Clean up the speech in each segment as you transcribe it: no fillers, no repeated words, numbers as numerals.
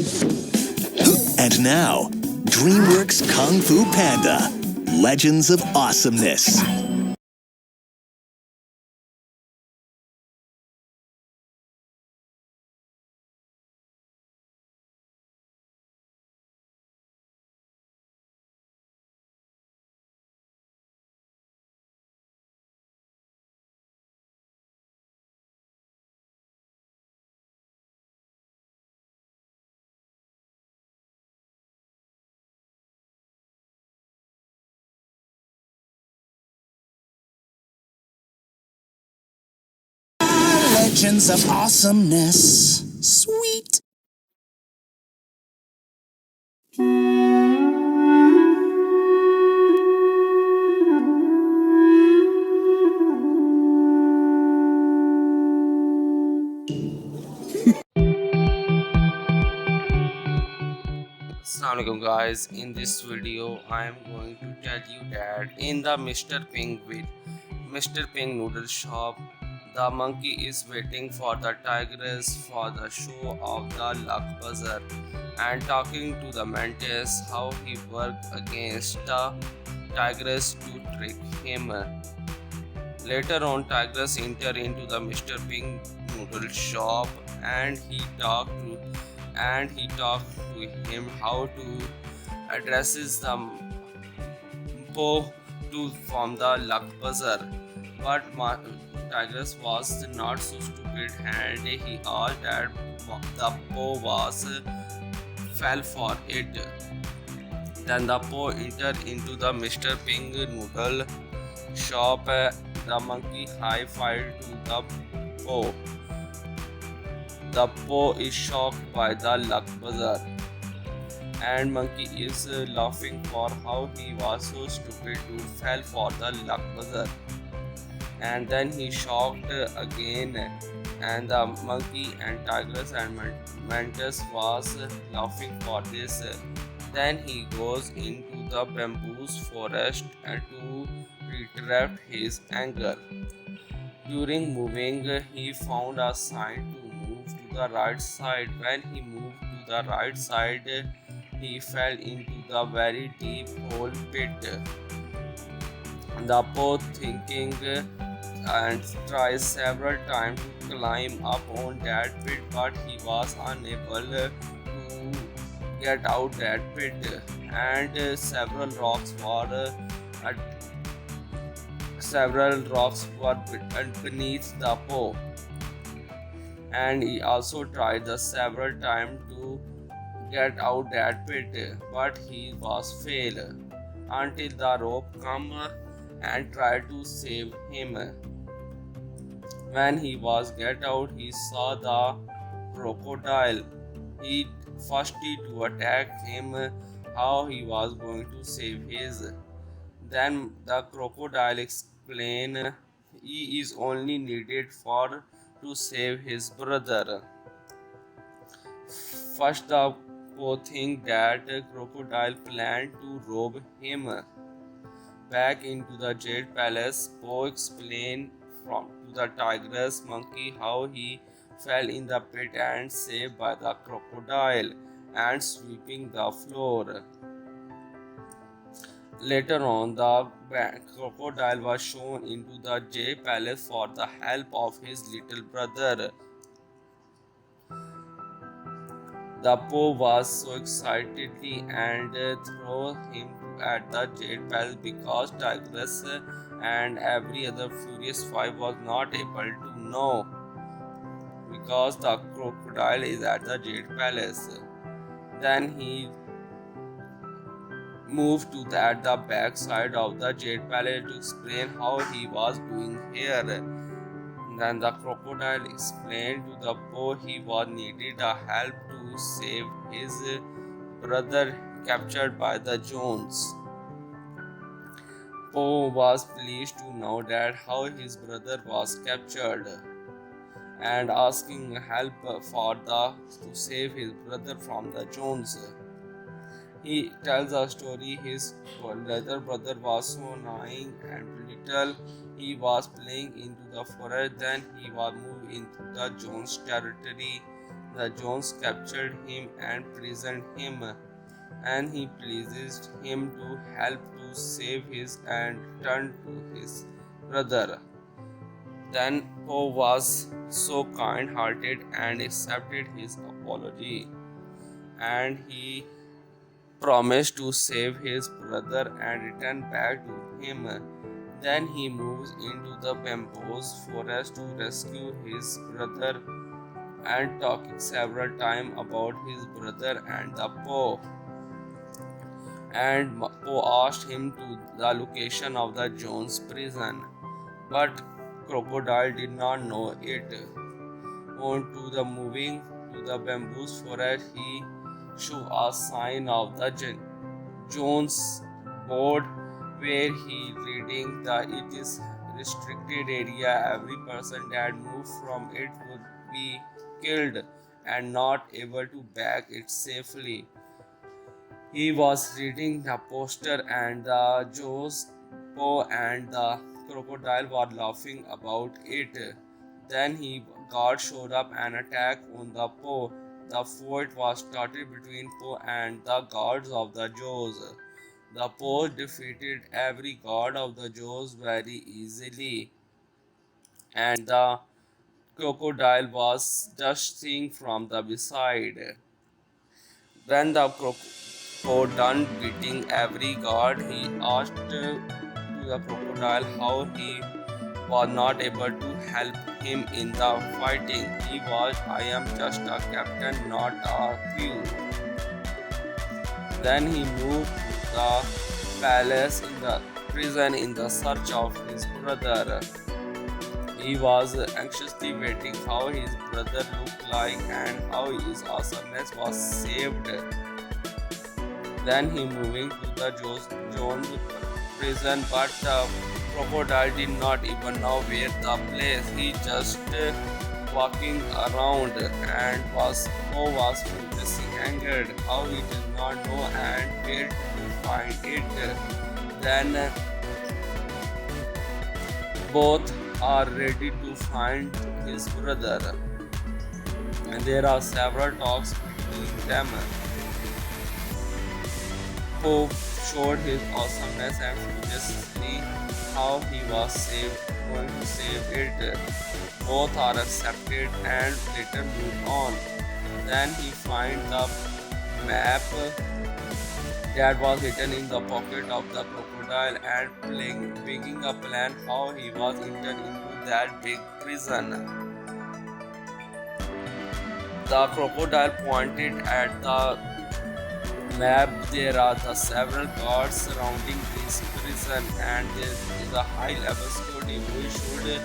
And now, DreamWorks Kung Fu Panda, Legends of Awesomeness. Legends of Awesomeness. Sweet. Assalamualaikum guys, in this video I am going to tell you that in the Mr. Ping noodle shop, the monkey is waiting for the tigress for the show of the luck buzzer and talking to the mantis how he worked against the tigress to trick him. Later on, tigress enter into the Mr. Ping noodle shop and he talked to him how to addresses the po to from the luck buzzer. But tigress was not so stupid and he all that the po was fell for it. Then the po entered into the Mr. Ping noodle shop. The monkey high-fived to the po. The po is shocked by the luck buzzer, and monkey is laughing for how he was so stupid to fall for the luck buzzer. And then he shocked again, and the monkey and tigress and mantis was laughing for this. Then he goes into the bamboo forest and to retrieve his anger. During moving, he found a sign to move to the right side. When he moved to the right side, he fell into the very deep hole pit. The poet thinking and tried several times to climb up on that pit, but he was unable to get out that pit. And several rocks were beneath the po, and he also tried the several times to get out that pit, but he was failed until the rope come and tried to save him. When he was get out, he saw the crocodile. He first to attack him how he was going to save his. Then the crocodile explained he is only needed for to save his brother. First the po think that the crocodile planned to rob him. Back into the jade palace, Po explained from to the tigress monkey how he fell in the pit and saved by the crocodile and sweeping the floor. Later on, the crocodile was shown into the jade palace for the help of his little brother. The Po was so excitedly and threw him at the jade palace because tigress and every other furious five was not able to know because the crocodile is at the jade palace. Then he moved to the back side of the jade palace to explain how he was doing here. Then the crocodile explained to the Po he was needed a help to save his brother captured by the Jones. Po was pleased to know that how his brother was captured and asking help to save his brother from the Jones. He tells a story his little brother was so annoying and little he was playing into the forest, then he was moved into the Jones territory The Jones captured him and imprisoned him, and he pleased him to help to save his and turn to his brother. Then Poe was so kind-hearted and accepted his apology, and he promised to save his brother and return back to him. Then he moves into the bamboo forest to rescue his brother and talking several times about his brother and the Poe. And Poe asked him to the location of the Jones prison, but Crocodile did not know it. On to the moving to the bamboo forest, he showed a sign of the Jones board where he reading that it is restricted area. Every person that moved from it would be killed and not able to back it safely. He was reading the poster and the Jones Poe and the crocodile were laughing about it. Then he guard showed up and attacked on the Poe. The fight was started between Poe and the guards of the Jaws. The Poe defeated every guard of the Jaws very easily, and the crocodile was just seeing from the beside. When the Poe done beating every guard, he asked to the crocodile how he was not able to help him in the fighting. He was, I am just a captain, not a crew. Then he moved to the palace in the prison in the search of his brother. He was anxiously waiting how his brother looked like and how his awesomeness was saved. Then he moving to the Jones prison, but the crocodile did not even know where the place. He just walking around and was furiously angered how he did not know and where to find it. Then both are ready to find his brother, and there are several talks between them. Poe showed his awesomeness and furiously how he was going to save it. Both are accepted and later moved on. Then he finds the map that was hidden in the pocket of the crocodile and making a plan how he was entered into that big prison. The crocodile pointed at the map. There are the several guards surrounding this prison, and there is a high-level security who should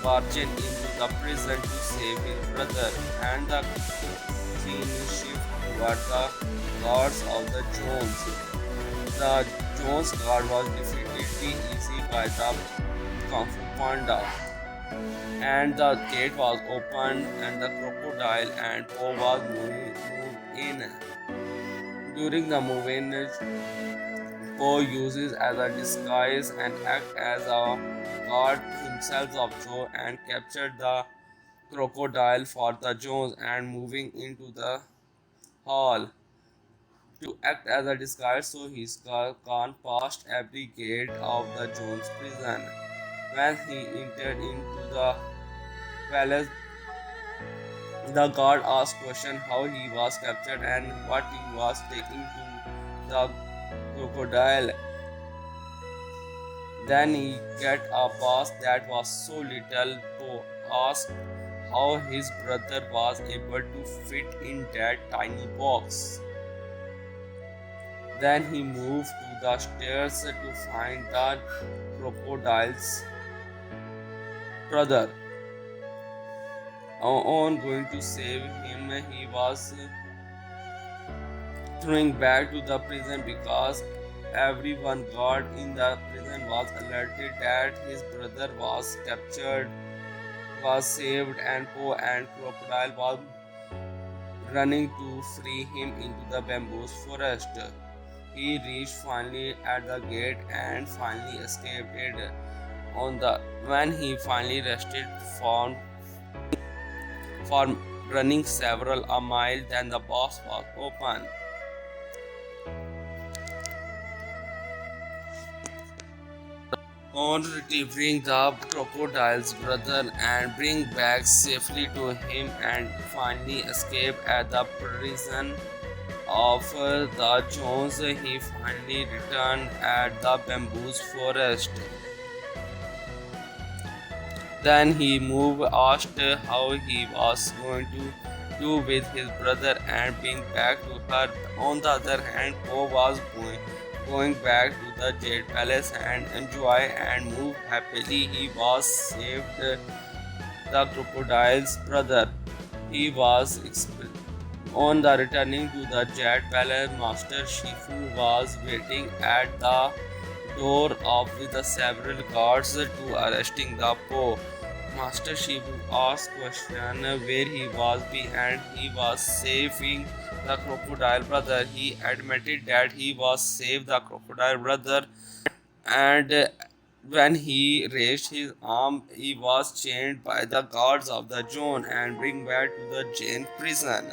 barge into the prison to save his brother. And the scene shift toward the guards of the Jones. The Jones guard was defeated easy by the Kung Fu Panda, and the gate was opened, and the crocodile and Poe was moved in. During the moving, Poe uses as a disguise and act as a guard himself of Joe and captured the crocodile for the Jones and moving into the hall to act as a disguise so he can pass every gate of the Jones prison. When he entered into the palace, the guard asked question how he was captured and what he was taking to the crocodile. Then he get a pass that was so little. Poe asked how his brother was able to fit in that tiny box. Then he moved to the stairs to find the crocodile's brother. On going to save him, he was throwing back to the prison because everyone guard in the prison was alerted that his brother was captured, was saved, and Poe and Crocodile was running to free him into the bamboo forest. He reached finally at the gate and finally escaped it. When he finally rested for running several a mile. Then the box was open. On retrieving the crocodile's brother and bring back safely to him and finally escape at the prison of the Jones, he finally returned at the bamboo forest. Then he moved, asked how he was going to do with his brother and bring back to her. On the other hand, Poe was going back to the Jade Palace and enjoy and move happily. He was saved the crocodile's brother. He was on the returning to the Jade Palace. Master Shifu was waiting at the door of with the several guards to arresting the Poe. Master Shifu asked question where he was and he was saving the crocodile brother. He admitted that he was saved the crocodile brother and when he raised his arm he was chained by the guards of the zone and bring back to the jail prison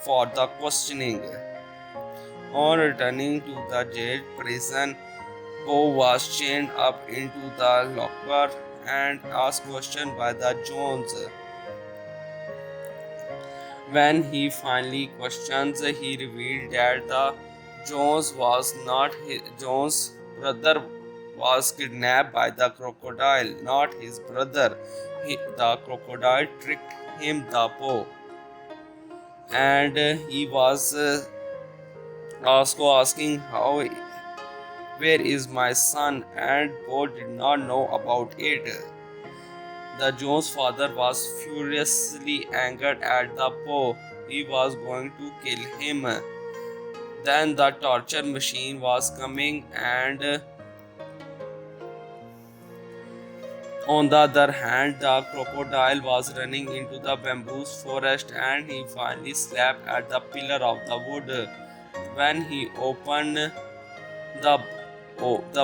for the questioning. On returning to the jail prison, Poe was chained up into the locker and asked questions by the Jones. When he finally questions, he revealed that the Jones was not his Jones' brother was kidnapped by the crocodile, not his brother. The crocodile tricked him, the Poe, and he was also asking how where is my son, and Poe did not know about it. The Jones' father was furiously angered at the Poe. He was going to kill him. Then the torture machine was coming, and on the other hand, the crocodile was running into the bamboo forest and he finally slapped at the pillar of the wood. When he opened the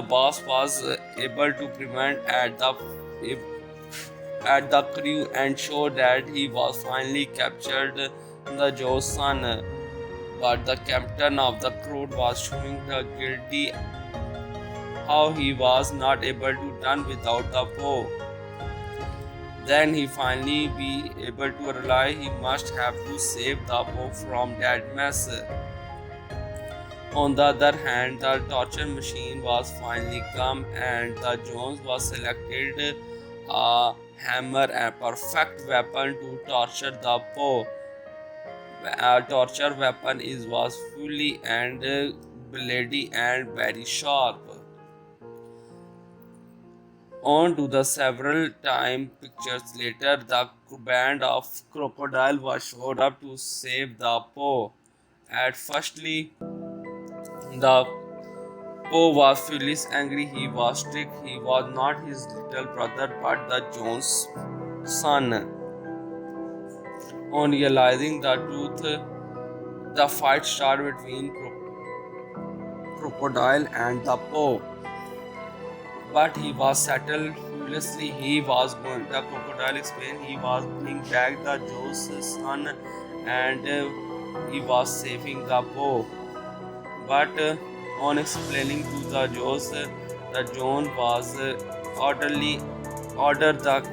boss was able to prevent at the crew and show that he was finally captured the Joe's son. But the captain of the crew was showing the guilty how he was not able to done without the Poe. Then he finally be able to realize he must have to save the Poe from that mess. On the other hand, the torture machine was finally come and the Jones was selected a hammer, a perfect weapon to torture the Poe. A torture weapon was fully and bloody and very sharp. On to the several time pictures later, the band of crocodile was showed up to save the Poe. At firstly, the Poe was furious, angry. He was strict. He was not his little brother, but the Jones' son. On realizing the truth, the fight started between Crocodile and the Poe. But he was settled furiously. He was going. The crocodile explained he was bringing back the Joe's son, and he was saving the Poe. But on explaining to the Joes, the John was ordered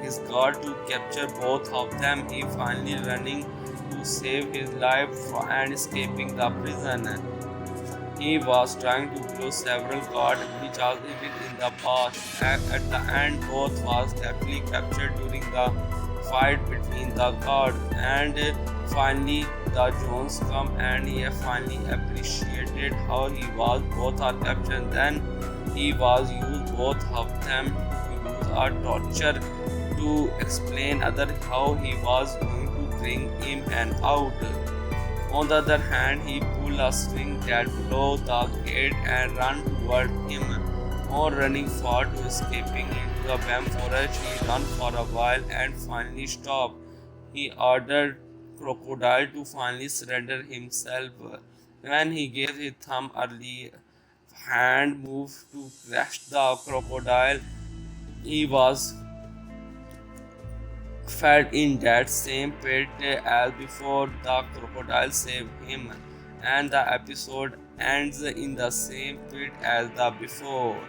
his guard to capture both of them. He finally running to save his life and escaping the prison. He was trying to close several guards which was in the past. At the end, both was definitely captured during the fight between the guards. And finally, the Jones come and he finally appreciated how he was both are captured. Then he was used both of them to use a torture to explain other how he was going to bring him and out. On the other hand, he pulled a string that blew the gate and ran toward him. On running far to escaping into the bamboo forest, he ran for a while and finally stopped. He ordered Crocodile to finally surrender himself. When he gave his thumb early hand move to crush the crocodile, he was fell in that same pit as before. The crocodile saved him, and the episode ends in the same pit as the before.